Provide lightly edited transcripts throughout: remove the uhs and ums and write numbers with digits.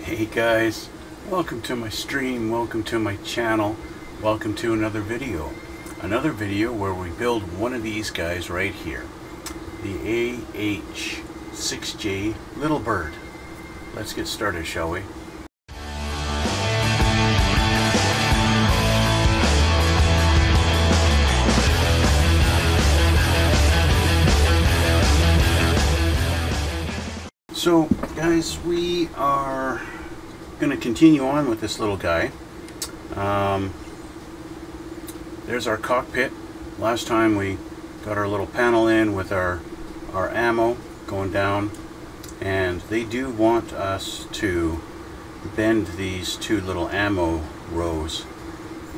Hey guys, welcome to my stream, welcome to my channel, welcome to another video. Another video where we build one of these guys right here. The AH-6J Little Bird. Let's get started, shall we? So guys, we are going to continue on with this little guy. There's our cockpit. Last time we got our little panel in with our ammo going down, and they do want us to bend these two little ammo rows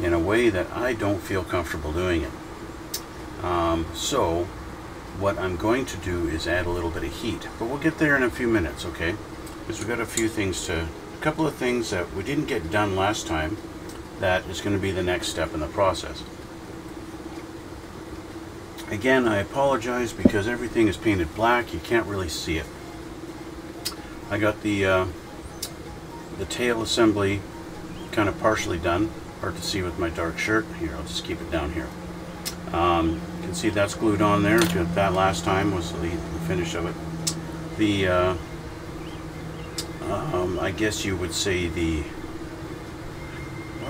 in a way that I don't feel comfortable doing it. So what I'm going to do is add a little bit of heat, but we'll get there in a few minutes, okay? Because we've got a couple of things that we didn't get done last time that is going to be the next step in the process. Again, I apologize because everything is painted black. You can't really see it. I got the tail assembly kind of partially done. Hard to see with my dark shirt. Here, I'll just keep it down here. You can see that's glued on there. That last time was the finish of it. The I guess you would say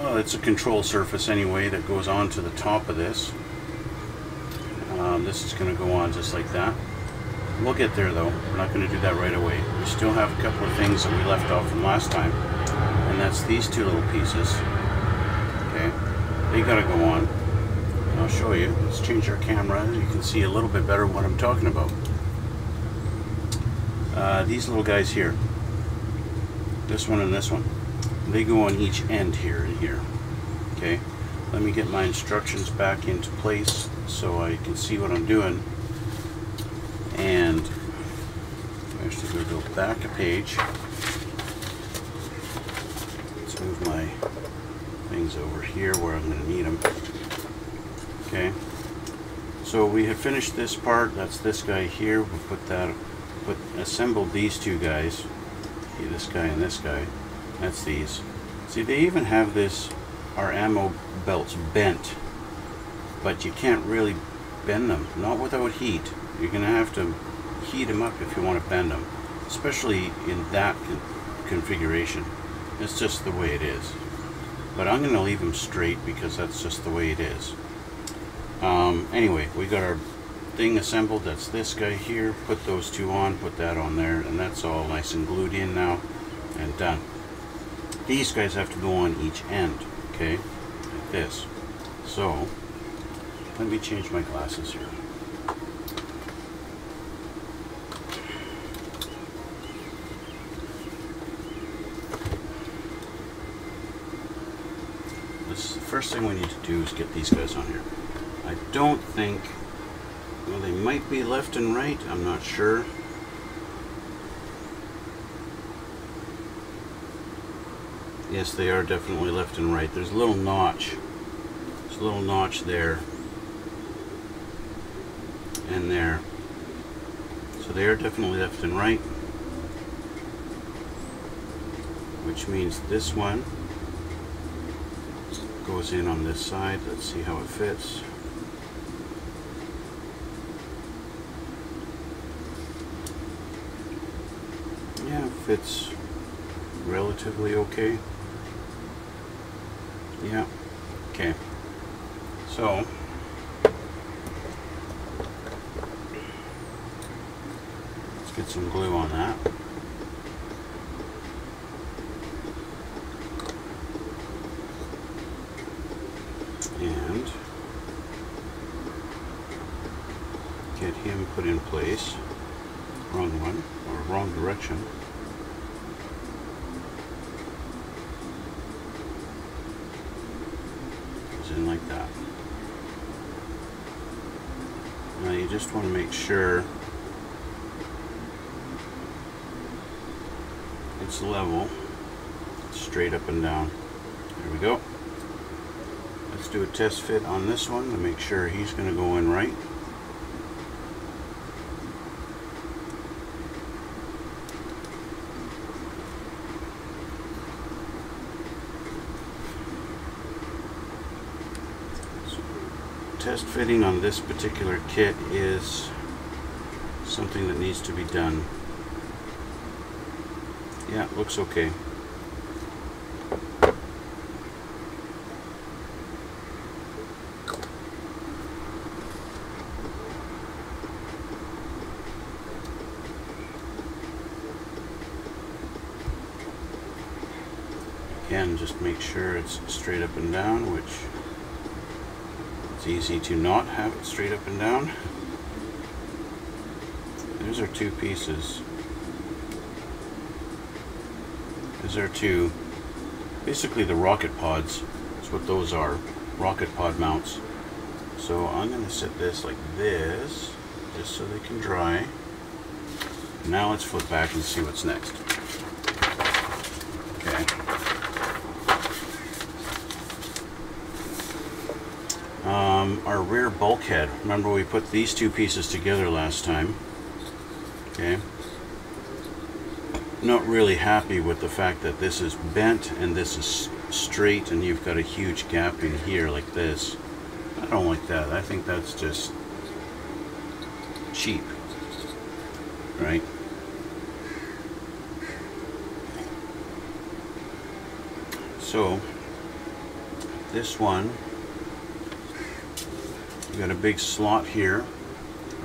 it's a control surface anyway that goes on to the top of this. This is going to go on just like that. We'll get there though. We're not going to do that right away. We still have a couple of things that we left off from last time, and that's these two little pieces. Okay, they got to go on. I'll show you. Let's change our camera. You can see a little bit better what I'm talking about. These little guys here, this one and this one, they go on each end here and here. Okay, let me get my instructions back into place so I can see what I'm doing. And I'm actually going to go back a page. Let's move my things over here where I'm going to need them. Okay, so we had finished this part. That's this guy here. We'll assembled these two guys. See, this guy and this guy. That's these. See, they even have our ammo belts bent, but you can't really bend them. Not without heat. You're gonna have to heat them up if you want to bend them, especially in that configuration. It's just the way it is. But I'm gonna leave them straight because that's just the way it is. Anyway, we got our thing assembled. That's this guy here. Put those two on, put that on there, and that's all nice and glued in now and done. These guys have to go on each end, okay, like this. So let me change my glasses here. The first thing we need to do is get these guys on here. I don't think, well, they might be left and right, I'm not sure. Yes, they are definitely left and right. There's a little notch. There's a little notch there and there. So they are definitely left and right, which means this one goes in on this side. Let's see how it fits. Yeah, it fits relatively okay. Yeah, okay. So let's get some glue on that. And get him put in place. Wrong one, or wrong direction. Goes in like that. Now you just want to make sure it's level, straight up and down. There we go. Let's do a test fit on this one to make sure he's going to go in right. test fitting on this particular kit is something that needs to be done. Yeah, it looks okay. Again, just make sure it's straight up and down, which it's easy to not have it straight up and down. There's our two pieces. These are two, basically the rocket pods. That's what those are, rocket pod mounts. So I'm going to set this like this, just so they can dry. Now let's flip back and see what's next. Okay. Our rear bulkhead. Remember we put these two pieces together last time. Okay. Not really happy with the fact that this is bent and this is straight and you've got a huge gap in here like this. I don't like that. I think that's just cheap, right? So this one, you got a big slot here,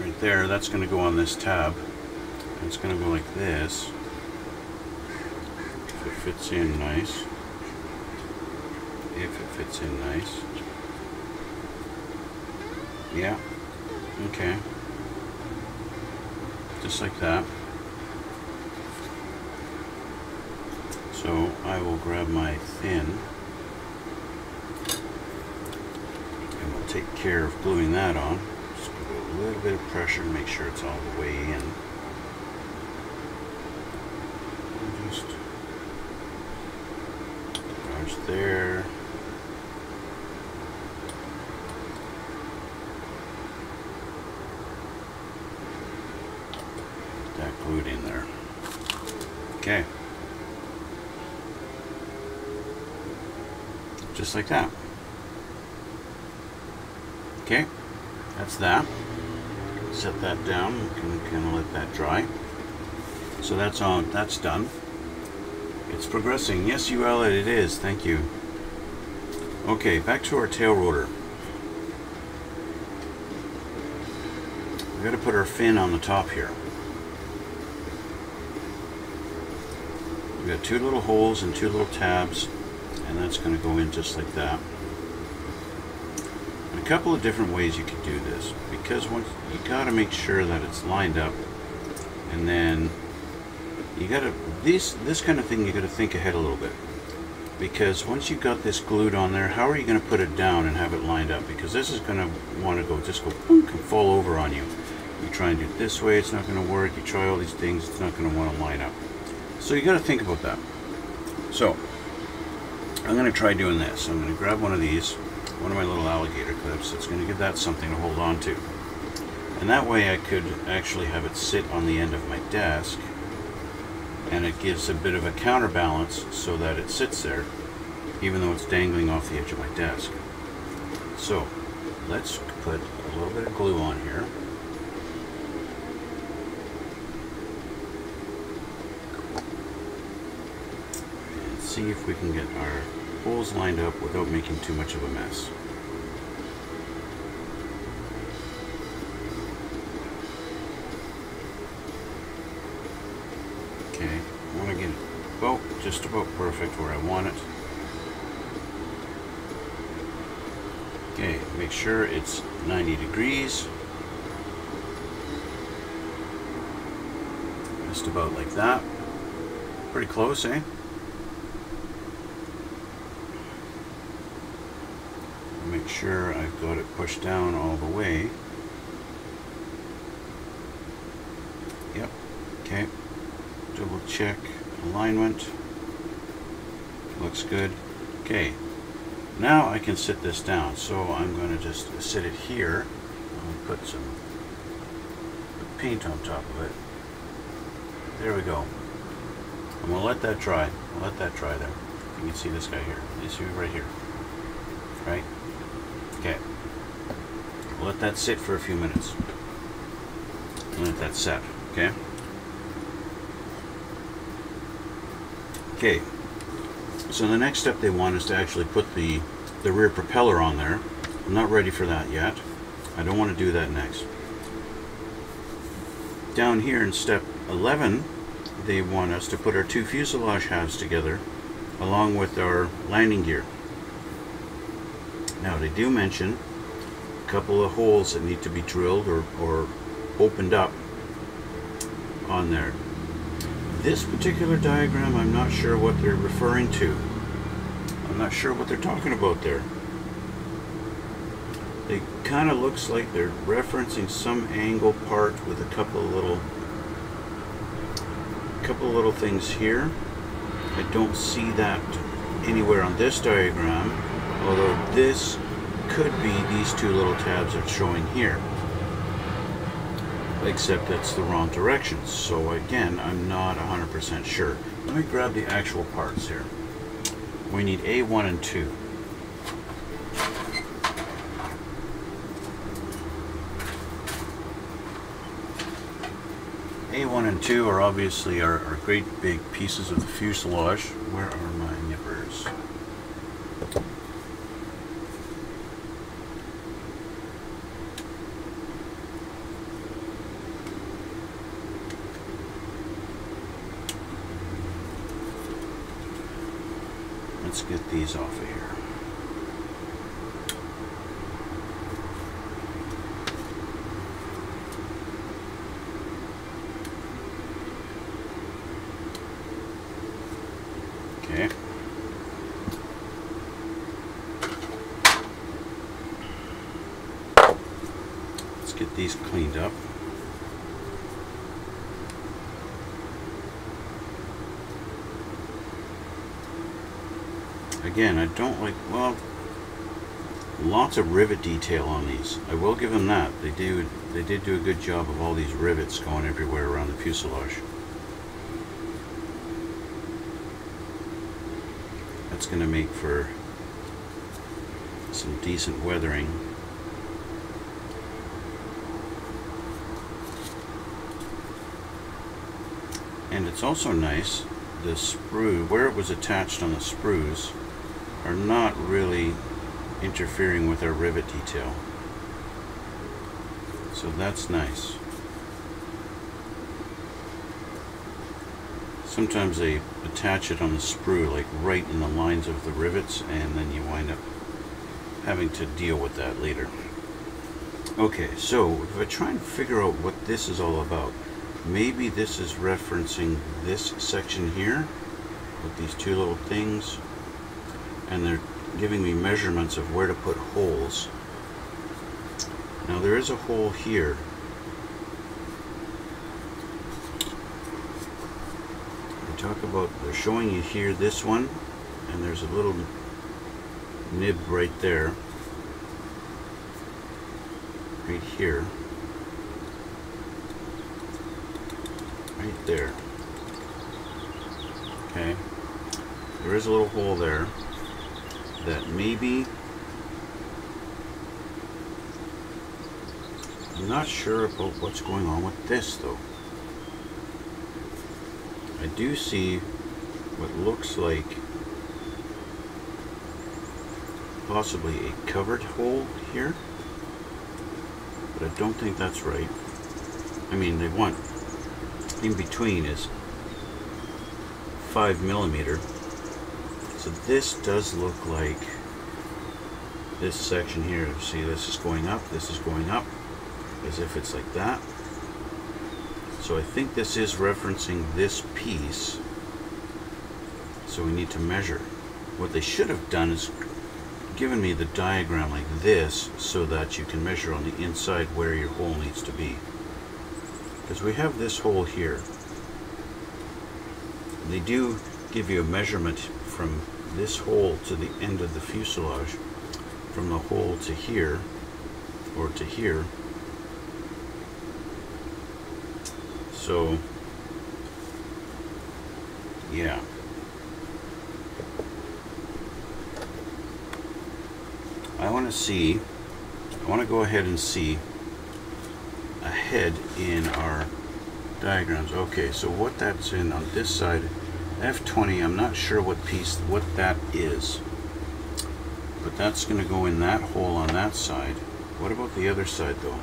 right there. That's going to go on this tab. It's going to go like this. If it fits in nice. If it fits in nice. Yeah. Okay. Just like that. So I will grab my thin and we'll take care of gluing that on. Just give it a little bit of pressure and make sure it's all the way in. And just push there. Get that glued in there. Okay. Just like that. Okay, that's that. Set that down. We can kind of let that dry. So that's on. That's done. It's progressing. Yes, UL, it is. Thank you. Okay, back to our tail rotor. We got to put our fin on the top here. We got two little holes and two little tabs. And that's going to go in just like that. And a couple of different ways you could do this, because once you got to make sure that it's lined up, and then you got to this kind of thing you got to think ahead a little bit, because once you got this glued on there, how are you going to put it down and have it lined up? Because this is going to want to go boom, and fall over on you. You try and do it this way, it's not going to work. You try all these things, it's not going to want to line up. So you got to think about that. So I'm going to try doing this. I'm going to grab one of these, one of my little alligator clips. It's going to give that something to hold on to. And that way I could actually have it sit on the end of my desk, and it gives a bit of a counterbalance so that it sits there, even though it's dangling off the edge of my desk. So let's put a little bit of glue on here. See if we can get our holes lined up without making too much of a mess. Okay, I want to get it about just about perfect where I want it. Okay, make sure it's 90 degrees. Just about like that. Pretty close, eh? Make sure I've got it pushed down all the way. Yep. Okay. Double check alignment. Looks good. Okay. Now I can sit this down. So I'm going to just sit it here. I'll put some paint on top of it. There we go. I'm going to let that dry. I'll let that dry there. You can see this guy here. You see right here. Right? Okay. let that sit for a few minutes. Let that set, okay? Okay, so the next step they want is to actually put the rear propeller on there. I'm not ready for that yet. I don't want to do that next. Down here in step 11, they want us to put our two fuselage halves together along with our landing gear. Now they do mention a couple of holes that need to be drilled or opened up on there. This particular diagram, I'm not sure what they're referring to. I'm not sure what they're talking about there. It kind of looks like they're referencing some angle part with a couple of little things here. I don't see that anywhere on this diagram, although this could be these two little tabs that's showing here, except that's the wrong direction. So again, I'm not 100% sure. Let me grab the actual parts here. We need A1 and 2. A1 and 2 are obviously our great big pieces of the fuselage. Where are my nippers? Let's get these off of here. Okay. Let's get these cleaned up. Again, I don't like, well, lots of rivet detail on these. I will give them that. They did do a good job of all these rivets going everywhere around the fuselage. That's going to make for some decent weathering. And it's also nice, the sprue, where it was attached on the sprues, are not really interfering with our rivet detail. So that's nice. Sometimes they attach it on the sprue, like right in the lines of the rivets, and then you wind up having to deal with that later. Okay, so if I try and figure out what this is all about, maybe this is referencing this section here with these two little things, and they're giving me measurements of where to put holes. Now there is a hole here. They talk about, they're showing you here this one, and there's a little nib right there, right here, right there. Okay, there is a little hole there that maybe, I'm not sure about what's going on with this though. I do see what looks like possibly a covered hole here, but I don't think that's right. I mean, they want, in between is 5mm. So this does look like this section here. See, this is going up, this is going up, as if it's like that. So I think this is referencing this piece. So we need to measure. What they should have done is given me the diagram like this so that you can measure on the inside where your hole needs to be. Because we have this hole here. They do give you a measurement from this hole to the end of the fuselage, from the hole to here, or to here. So, yeah. I want to see I want to go ahead and see ahead in our diagrams. Okay, so what that's in on this side, F20, I'm not sure what that is, but that's going to go in that hole on that side. What about the other side though?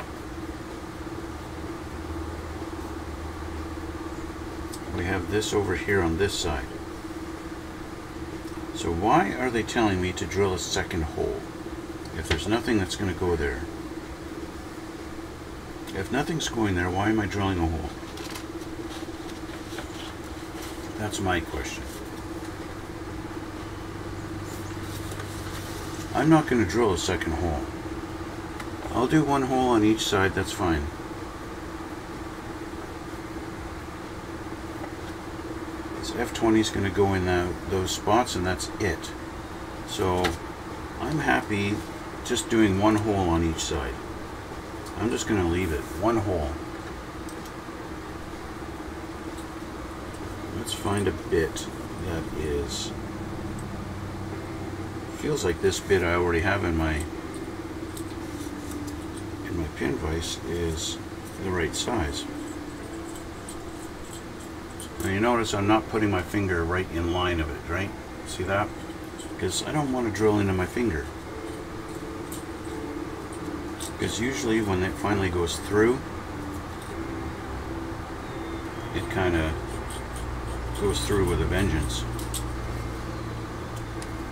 We have this over here on this side. So why are they telling me to drill a second hole if there's nothing that's going to go there? If nothing's going there, why am I drilling a hole? That's my question. I'm not going to drill a second hole. I'll do one hole on each side, that's fine. This F20 is going to go in those spots, and that's it. So I'm happy just doing one hole on each side. I'm just going to leave it, one hole. Let's find a bit that feels like this bit I already have in my pin vise is the right size. Now you notice I'm not putting my finger right in line of it, right? See that? Because I don't want to drill into my finger. Because usually when it finally goes through, it kind of goes through with a vengeance.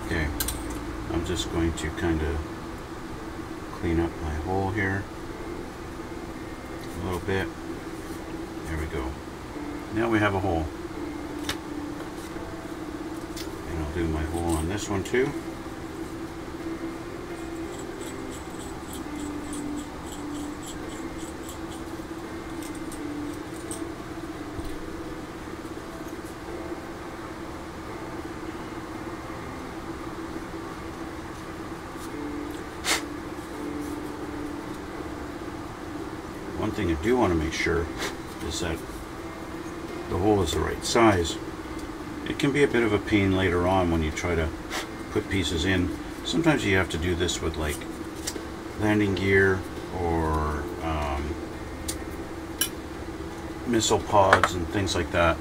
Okay, I'm just going to kind of clean up my hole here a little bit. There we go. Now we have a hole. And I'll do my hole on this one too. One thing I do want to make sure is that the hole is the right size. It can be a bit of a pain later on when you try to put pieces in. Sometimes you have to do this with like landing gear or missile pods and things like that.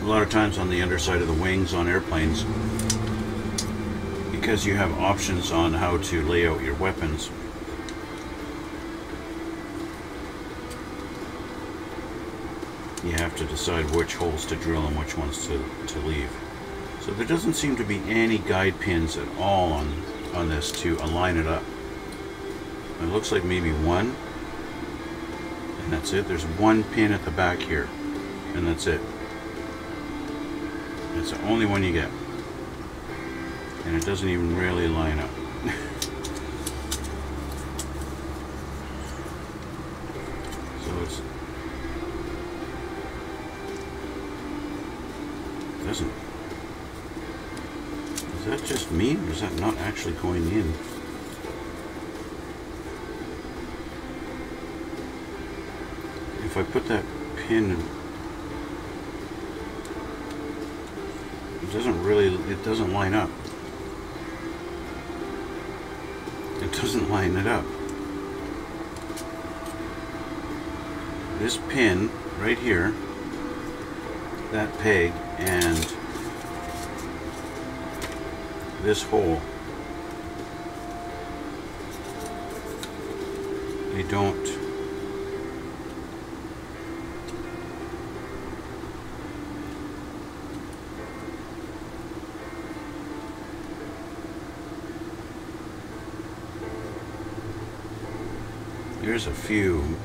A lot of times on the underside of the wings on airplanes, because you have options on how to lay out your weapons, you have to decide which holes to drill and which ones to leave. So there doesn't seem to be any guide pins at all on this to align it up. It looks like maybe one, and that's it. There's one pin at the back here, and that's it. It's the only one you get. And it doesn't even really line up. So doesn't. Is that just me, or is that not actually going in? If I put that pin, it doesn't line up. It doesn't line it up. This pin right here, that peg, and this hole, they don't. There's a few.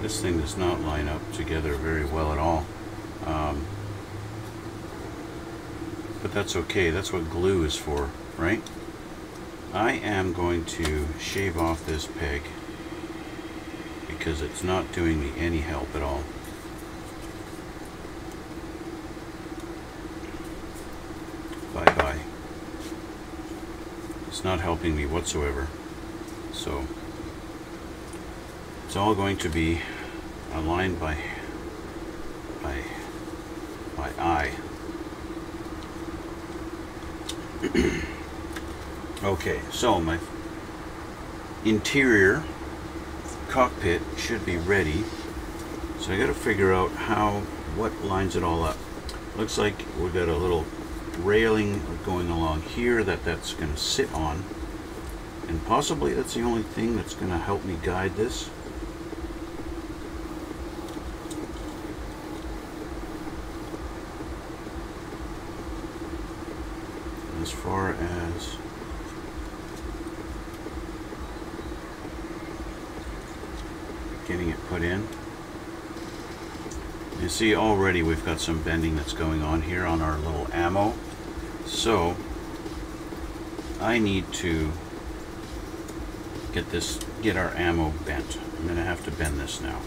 This thing does not line up together very well at all. But that's okay. That's what glue is for, right? I am going to shave off this peg because it's not doing me any help at all. Bye-bye. It's not helping me whatsoever. So it's all going to be aligned by eye. Okay, so my interior cockpit should be ready. So I got to figure out what lines it all up. Looks like we've got a little railing going along here that's going to sit on, and possibly that's the only thing that's going to help me guide this. As far as getting it put in, you see already we've got some bending that's going on here on our little ammo. So I need to get our ammo bent. I'm going to have to bend this now.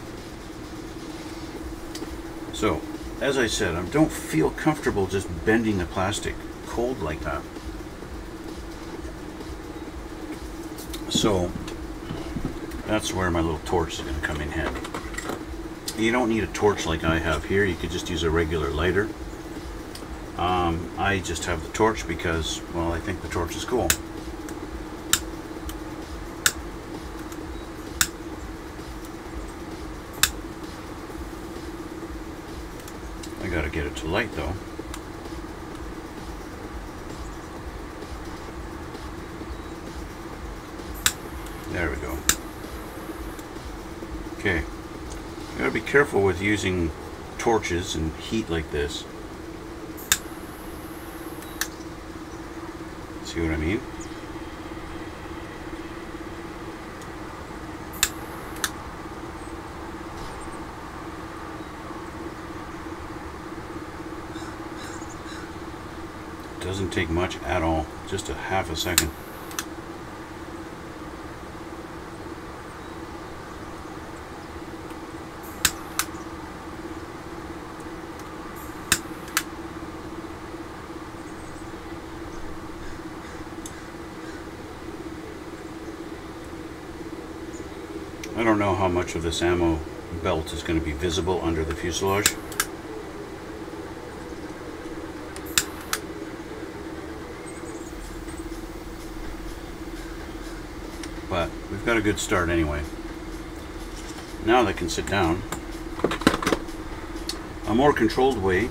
So as I said, I don't feel comfortable just bending the plastic cold like that. So that's where my little torch is going to come in handy. You don't need a torch like I have here. You could just use a regular lighter. I just have the torch because, well, I think the torch is cool. I gotta get it to light though. There we go. Okay. You gotta be careful with using torches and heat like this. See what I mean? Doesn't take much at all, just a half a second. I don't know how much of this ammo belt is going to be visible under the fuselage. But we've got a good start anyway. Now they can sit down. A more controlled way,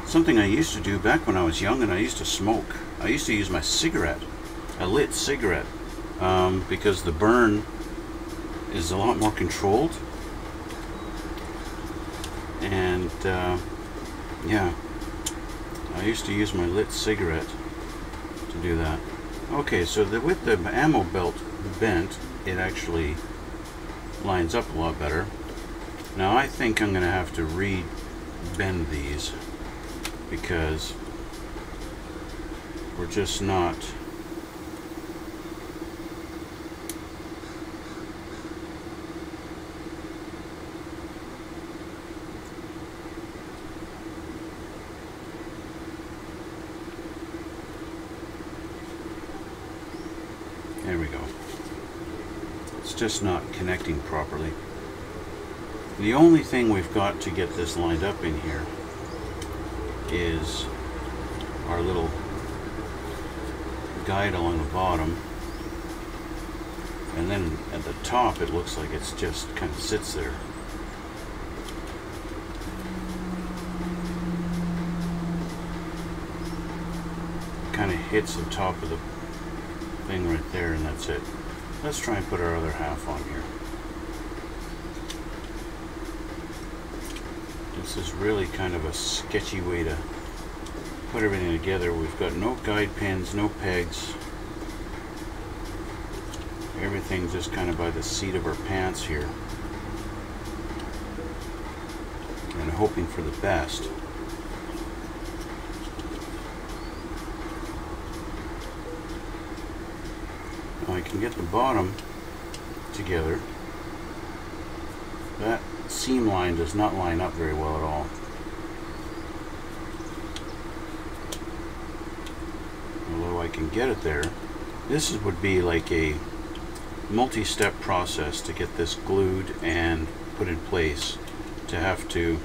something I used to do back when I was young and I used to smoke. I used to use my cigarette, a lit cigarette, because the burn is a lot more controlled. And yeah, I used to use my lit cigarette to do that. Okay, so with the ammo belt bent, it actually lines up a lot better. Now I think I'm going to have to re-bend these because we're just not there we go. It's just not connecting properly. The only thing we've got to get this lined up in here is our little guide along the bottom, and then at the top it looks like it's just kind of sits there. Kind of hits the top of the thing right there, and that's it. Let's try and put our other half on here. This is really kind of a sketchy way to put everything together. We've got no guide pins, no pegs. Everything's just kind of by the seat of our pants here. And hoping for the best. Now I can get the bottom together. That seam line does not line up very well at all. Although I can get it there. This would be like a multi-step process to get this glued and put in place. To have to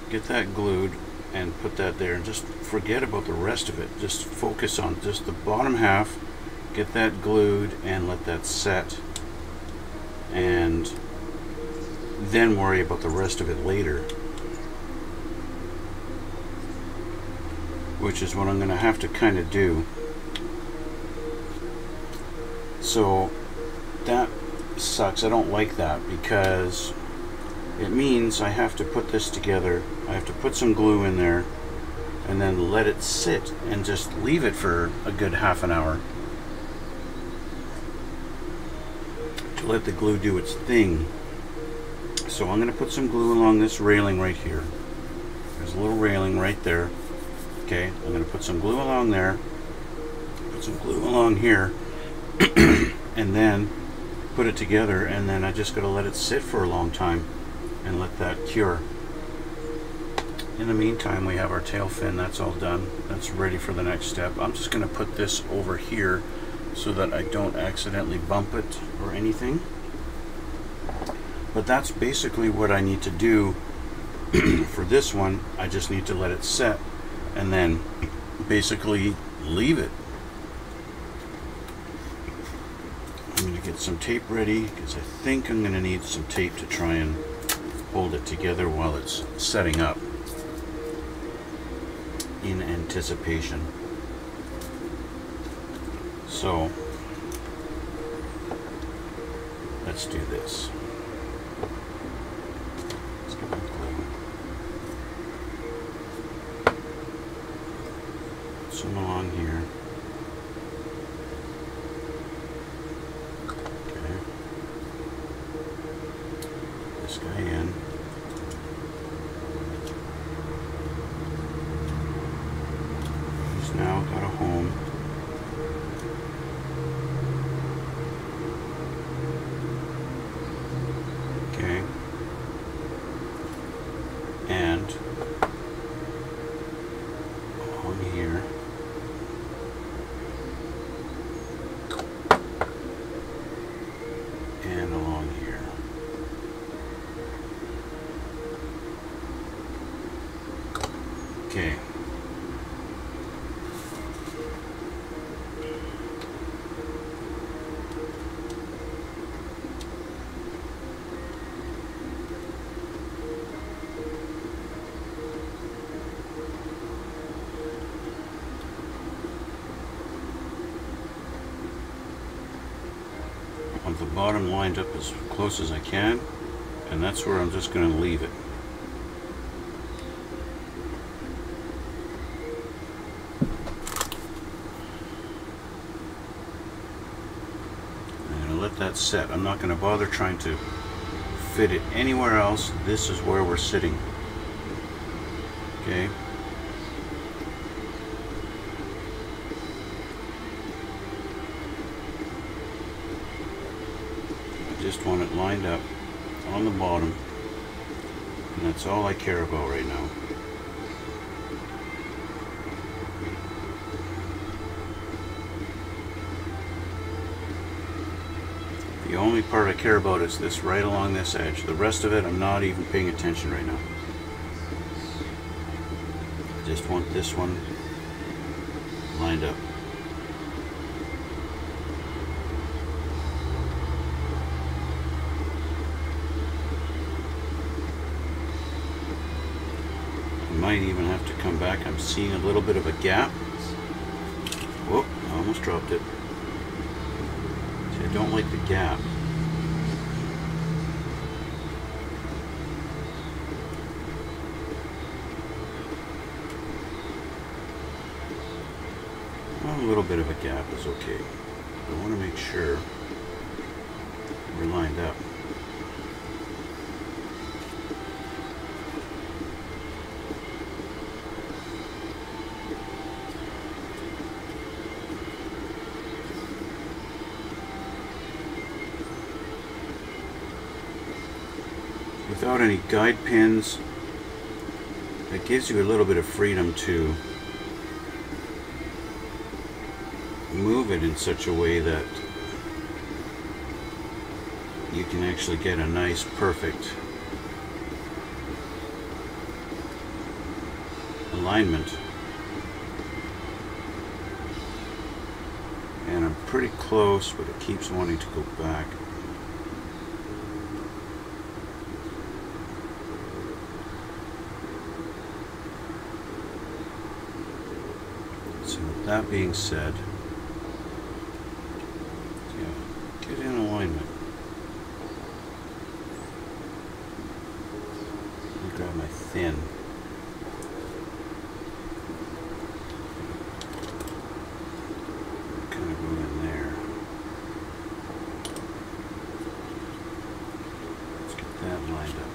get that glued and put that there, and just forget about the rest of it. Just focus on just the bottom half, get that glued and let that set, and then worry about the rest of it later, which is what I'm going to have to kind of do. So that sucks. I don't like that, because it means I have to put this together. I have to put some glue in there and then let it sit and just leave it for a good half an hour to let the glue do its thing. So I'm going to put some glue along this railing right here. There's a little railing right there. Okay, I'm going to put some glue along there, put some glue along here, and then put it together, and then I just got to let it sit for a long time and let that cure. In the meantime, we have our tail fin. That's all done. That's ready for the next step. I'm just going to put this over here so that I don't accidentally bump it or anything. But that's basically what I need to do for this one. I just need to let it set and then basically leave it. I'm going to get some tape ready, because I think I'm going to need some tape to try and hold it together while it's setting up, in anticipation. So let's do this. Let's get my glue. Put some along here. Okay. This guy in. He's now got a home. Okay. And along here. And along here. Okay. I want the bottom lined up as close as I can, and that's where I'm just going to leave it. I'm going to let that set. I'm not going to bother trying to fit it anywhere else. This is where we're sitting. Okay. Just want it lined up on the bottom, and that's all I care about right now. The only part I care about is this right along this edge. The rest of it I'm not even paying attention right now. I just want this one lined up. Might even have to come back. I'm seeing a little bit of a gap. Whoop, I almost dropped it. See, I don't like the gap. Well, a little bit of a gap is okay. I want to make sure we're lined up. Without any guide pins, it gives you a little bit of freedom to move it in such a way that you can actually get a nice, perfect alignment. And I'm pretty close, but it keeps wanting to go back. So with that being said, yeah, get in alignment. Let me grab my thin. Kind of go in there. Let's get that lined up.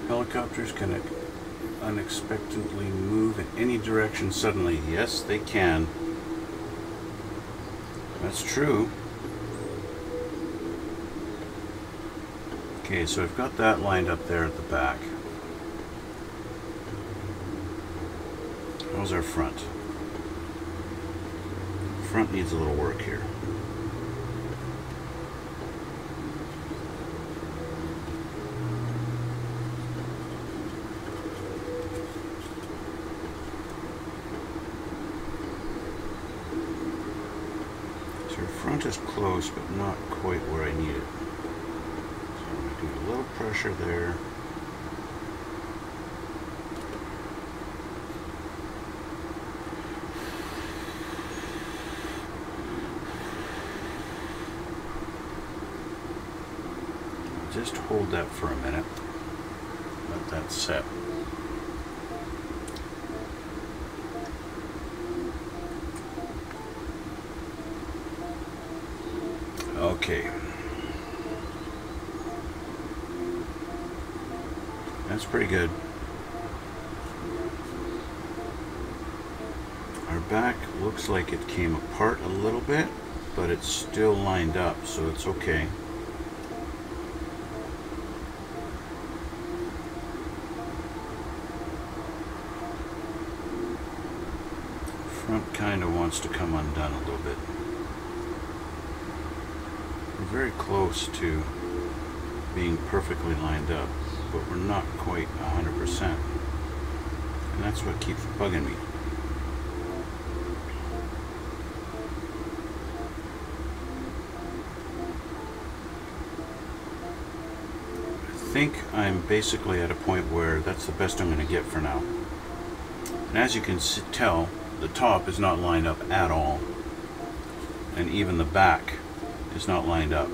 Helicopters can unexpectedly move in any direction suddenly. Yes, they can. That's true. Okay, so I've got that lined up there at the back. How's our front? Front needs a little work here. Front is close, but not quite where I need it. So I'm going to do a little pressure there. Just hold that for a minute. Let that set. Okay. That's pretty good. Our back looks like it came apart a little bit, but it's still lined up, so it's okay. Front kind of wants to come undone a little bit. We're very close to being perfectly lined up, but we're not quite 100%. And that's what keeps bugging me. I think I'm basically at a point where that's the best I'm going to get for now. And as you can tell, the top is not lined up at all. And even the back is not lined up.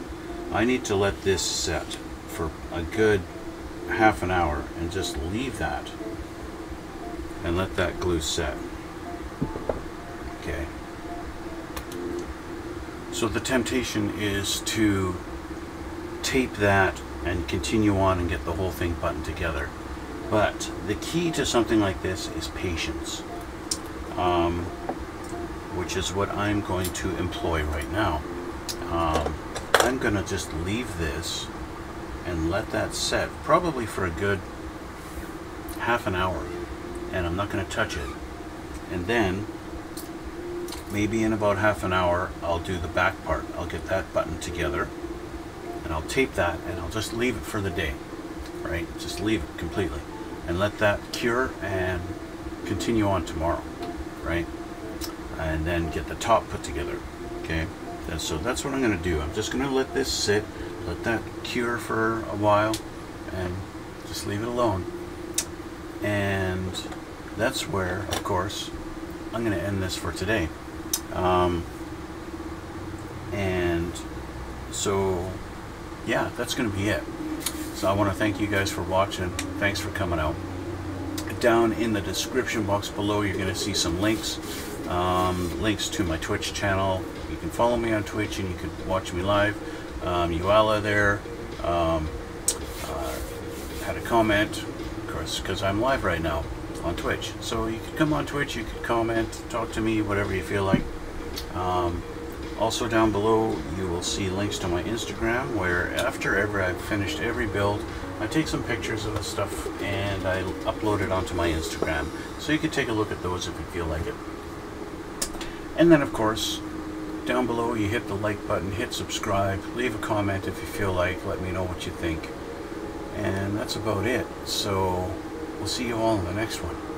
I need to let this set for a good half an hour and just leave that and let that glue set. Okay. So the temptation is to tape that and continue on and get the whole thing buttoned together. But the key to something like this is patience, which is what I'm going to employ right now. I'm going to just leave this and let that set probably for a good half an hour, and I'm not going to touch it. And then maybe in about half an hour I'll do the back part. I'll get that buttoned together and I'll tape that, and I'll just leave it for the day, right? Just leave it completely and let that cure and continue on tomorrow, right? And then get the top put together. Okay, and so that's what I'm going to do. I'm just going to let this sit, let that cure for a while, and just leave it alone. And that's where, of course, I'm going to end this for today. And so, yeah, that's going to be it. So I want to thank you guys for watching. Thanks for coming out. Down in the description box below, you're going to see some links. Links to my Twitch channel. You can follow me on Twitch and you can watch me live. Uala there had a comment, of course, because I'm live right now on Twitch. So you could come on Twitch, you could comment, talk to me, whatever you feel like. Also down below you will see links to my Instagram, where after I've finished every build, I take some pictures of the stuff and I upload it onto my Instagram. So you can take a look at those if you feel like it. And then of course, down below, you hit the like button, hit subscribe, leave a comment if you feel like, let me know what you think. And that's about it. So we'll see you all in the next one.